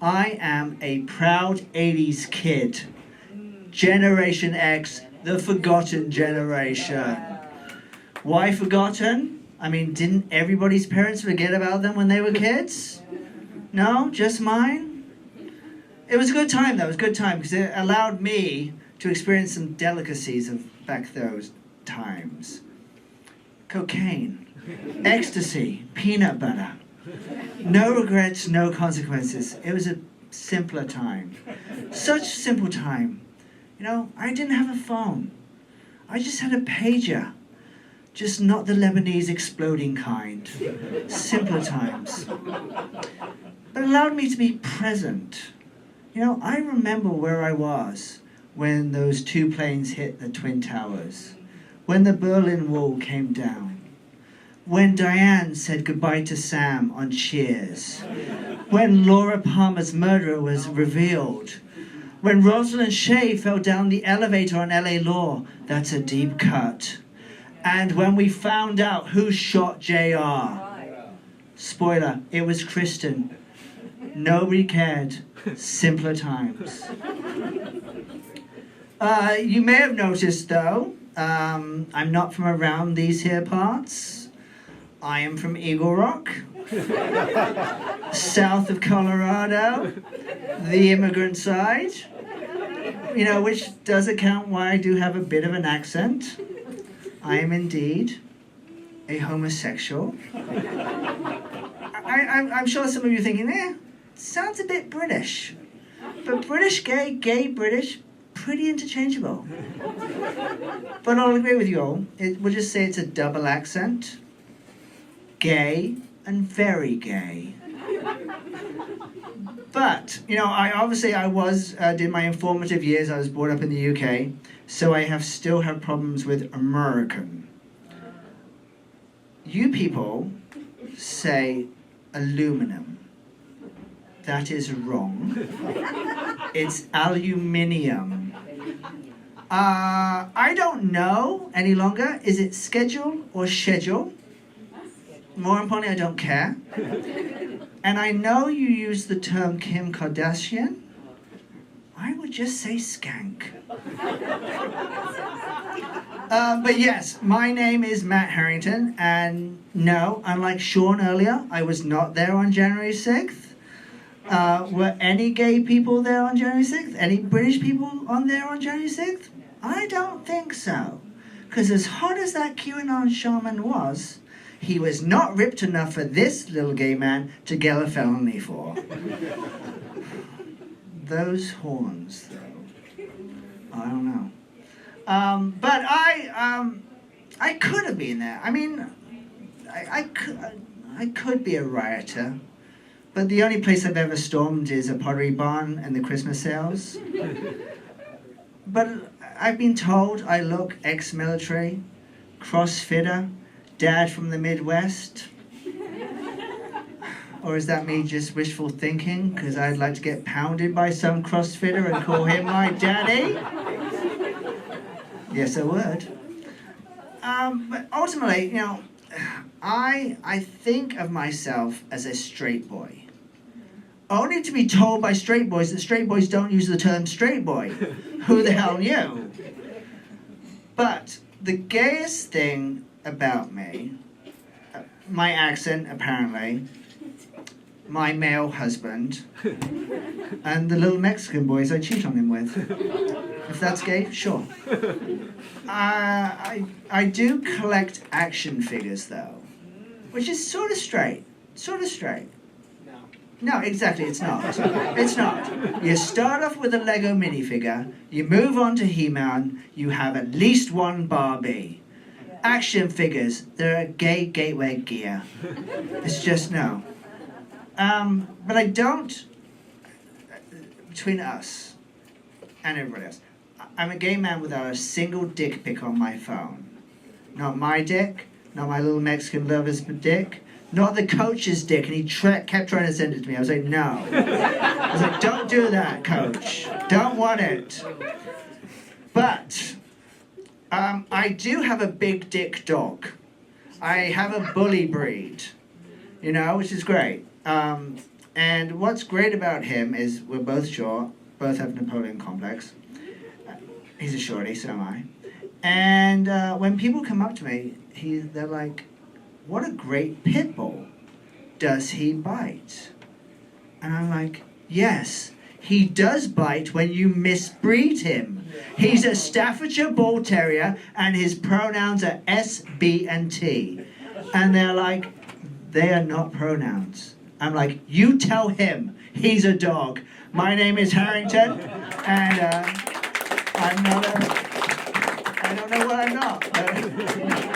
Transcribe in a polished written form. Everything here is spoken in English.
I am a proud 80s kid. Generation X, the forgotten generation. Why forgotten? I mean, didn't everybody's parents forget about them when they were kids? No? Just mine? It was a good time, though. It was a good time because it allowed me to experience some delicacies of back those times. Cocaine, ecstasy, peanut butter. No regrets, no consequences. It was a simpler time. Such simple time. You know, I didn't have a phone. I just had a pager. Just not the Lebanese exploding kind. Simpler times. But it allowed me to be present. You know, I remember where I was when those 2 planes hit the Twin Towers. When the Berlin Wall came down. When Diane said goodbye to Sam on Cheers. When Laura Palmer's murderer was revealed. When Rosalind Shea fell down the elevator on LA Law. That's a deep cut. And when we found out who shot JR. Spoiler, it was Kristen. Nobody cared. Simpler times. You may have noticed, though, I'm not from around these here parts. I am from Eagle Rock, south of Colorado, the immigrant side, you know, which does account why I do have a bit of an accent. I am indeed a homosexual. I'm sure some of you are thinking, sounds a bit British. But British gay, gay British, pretty interchangeable. But I'll agree with you all. We'll just say it's a double accent. Gay and very gay. But, you know, I did my informative years. I was brought up in the UK, so I still have problems with American. You people say aluminum. That is wrong. It's aluminium. I don't know any longer. Is it schedule or schedule? More importantly, I don't care. And I know you use the term Kim Kardashian. I would just say skank. But yes, my name is Matt Harrington, and no, unlike Sean earlier, I was not there on January 6th. Were any gay people there on January 6th? Any British people on there on January 6th? I don't think so. Because as hot as that QAnon shaman was, he was not ripped enough for this little gay man to get a felony for. Those horns, though. I don't know. But I could have been there. I mean, I could be a rioter. But the only place I've ever stormed is a Pottery Barn and the Christmas sales. But I've been told I look ex-military, crossfitter, dad from the Midwest. Or is that me just wishful thinking? Because I'd like to get pounded by some crossfitter and call him my daddy? Yes, I would. But ultimately, you know, I think of myself as a straight boy. Only to be told by straight boys that straight boys don't use the term straight boy. Who the hell knew? But the gayest thing about me, my accent apparently, my male husband, and the little Mexican boys I cheat on him with. If that's gay, sure. I do collect action figures though, which is sort of straight. No, exactly, it's not. It's not. You start off with a Lego minifigure, you move on to He-Man, you have at least one Barbie. Action figures, they're a gay gateway gear. It's just no. But I don't, between us and everybody else, I'm a gay man without a single dick pic on my phone. Not my dick, not my little Mexican lover's dick, not the coach's dick, and he kept trying to send it to me. I was like, no. I was like, don't do that, coach. Don't want it. But I do have a big dick dog. I have a bully breed, you know, which is great. And what's great about him is we're both short, both have Napoleon complex. He's a shorty, so am I. And when people come up to me, they're like, what a great pit bull. Does he bite? And I'm like, yes, he does bite when you misbreed him. He's a Staffordshire Bull Terrier, and his pronouns are S, B, and T. And they're like, they are not pronouns. I'm like, you tell him he's a dog. My name is Harrington, and I don't know what I'm not.